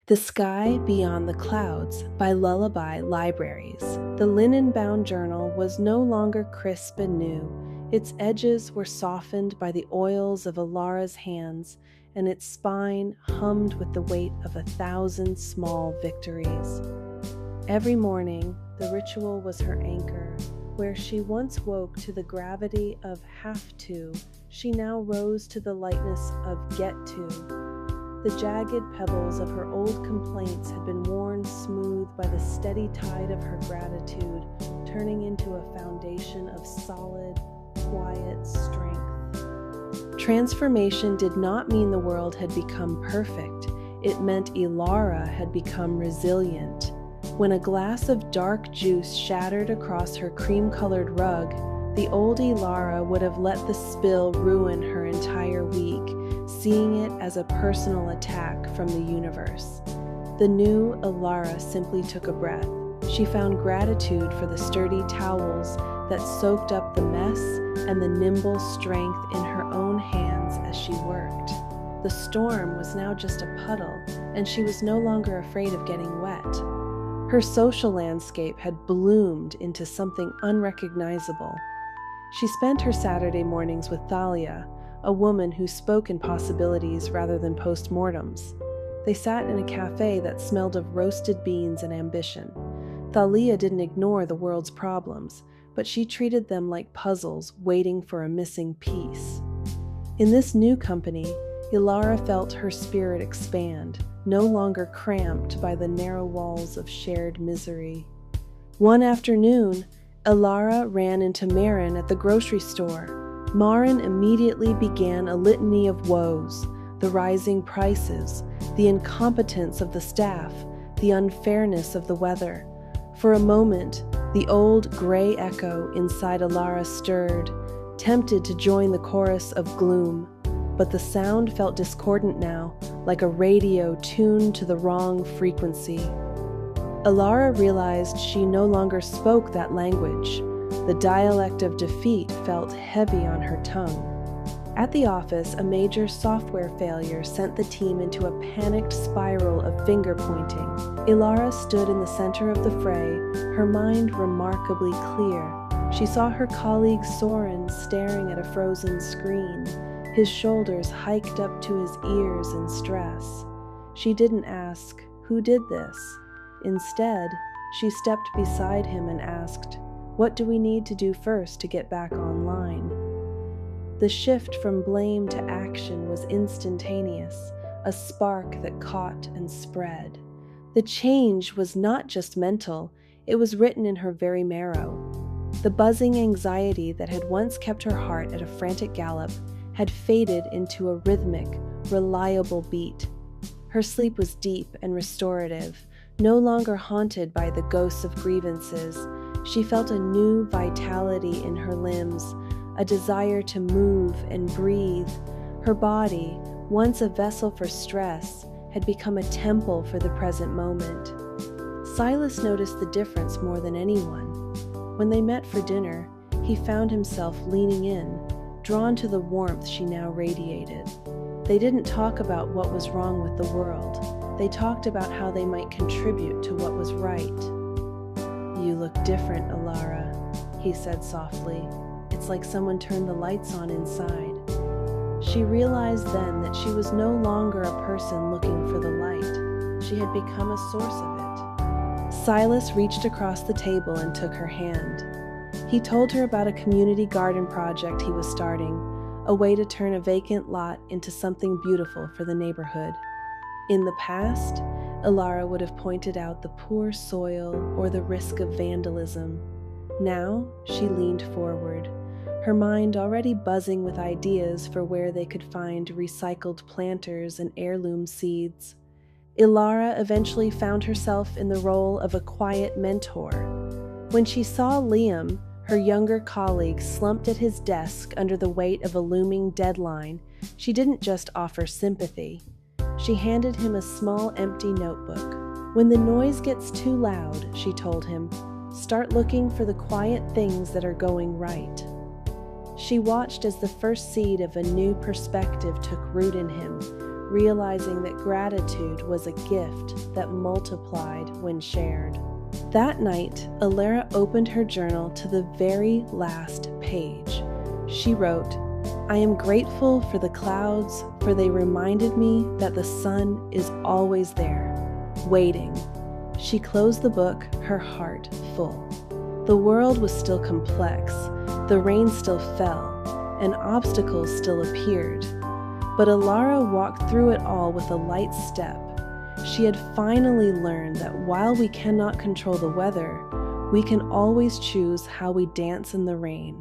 The Sky Beyond the Clouds by Lullaby Libraries. The linen-bound journal was no longer crisp and new. Its edges were softened by the oils of Elara's hands, and its spine hummed with the weight of 1,000 small victories. Every morning, the ritual was her anchor. Where she once woke to the gravity of have to, she now rose to the lightness of get to. The jagged pebbles of her old complaints had been worn smooth by the steady tide of her gratitude, turning into a foundation of solid, quiet strength. Transformation did not mean the world had become perfect. It meant Elara had become resilient. When a glass of dark juice shattered across her cream-colored rug, the old Elara would have let the spill ruin her entire week, seeing it as a personal attack from the universe. The new Elara simply took a breath. She found gratitude for the sturdy towels that soaked up the mess and the nimble strength in her own hands as she worked. The storm was now just a puddle, and she was no longer afraid of getting wet. Her social landscape had bloomed into something unrecognizable. She spent her Saturday mornings with Thalia, a woman who spoke in possibilities rather than postmortems. They sat in a cafe that smelled of roasted beans and ambition. Thalia didn't ignore the world's problems, but she treated them like puzzles waiting for a missing piece. In this new company, Elara felt her spirit expand, no longer cramped by the narrow walls of shared misery. One afternoon, Elara ran into Marin at the grocery store. Marin immediately began a litany of woes: the rising prices, the incompetence of the staff, the unfairness of the weather. For a moment, the old gray echo inside Elara stirred, tempted to join the chorus of gloom. But the sound felt discordant now, like a radio tuned to the wrong frequency. Elara realized she no longer spoke that language. The dialect of defeat felt heavy on her tongue. At the office, a major software failure sent the team into a panicked spiral of finger-pointing. Elara stood in the center of the fray, her mind remarkably clear. She saw her colleague Soren staring at a frozen screen, his shoulders hiked up to his ears in stress. She didn't ask, "Who did this?" Instead, she stepped beside him and asked, "What do we need to do first to get back online?" The shift from blame to action was instantaneous, a spark that caught and spread. The change was not just mental, it was written in her very marrow. The buzzing anxiety that had once kept her heart at a frantic gallop had faded into a rhythmic, reliable beat. Her sleep was deep and restorative, no longer haunted by the ghosts of grievances. She felt a new vitality in her limbs, a desire to move and breathe. Her body, once a vessel for stress, had become a temple for the present moment. Silas noticed the difference more than anyone. When they met for dinner, he found himself leaning in, drawn to the warmth she now radiated. They didn't talk about what was wrong with the world. They talked about how they might contribute to what was right. "You look different, Elara," he said softly. "It's like someone turned the lights on inside." She realized then that she was no longer a person looking for the light. She had become a source of it. Silas reached across the table and took her hand. He told her about a community garden project he was starting, a way to turn a vacant lot into something beautiful for the neighborhood. In the past, Elara would have pointed out the poor soil or the risk of vandalism. Now, she leaned forward, her mind already buzzing with ideas for where they could find recycled planters and heirloom seeds. Elara eventually found herself in the role of a quiet mentor. When she saw Liam, her younger colleague, slumped at his desk under the weight of a looming deadline, she didn't just offer sympathy. She handed him a small empty notebook. "When the noise gets too loud," she told him, "start looking for the quiet things that are going right." She watched as the first seed of a new perspective took root in him, realizing that gratitude was a gift that multiplied when shared. That night, Elara opened her journal to the very last page. She wrote, "I am grateful for the clouds, for they reminded me that the sun is always there, waiting." She closed the book, her heart full. The world was still complex, the rain still fell, and obstacles still appeared. But Elara walked through it all with a light step. She had finally learned that while we cannot control the weather, we can always choose how we dance in the rain.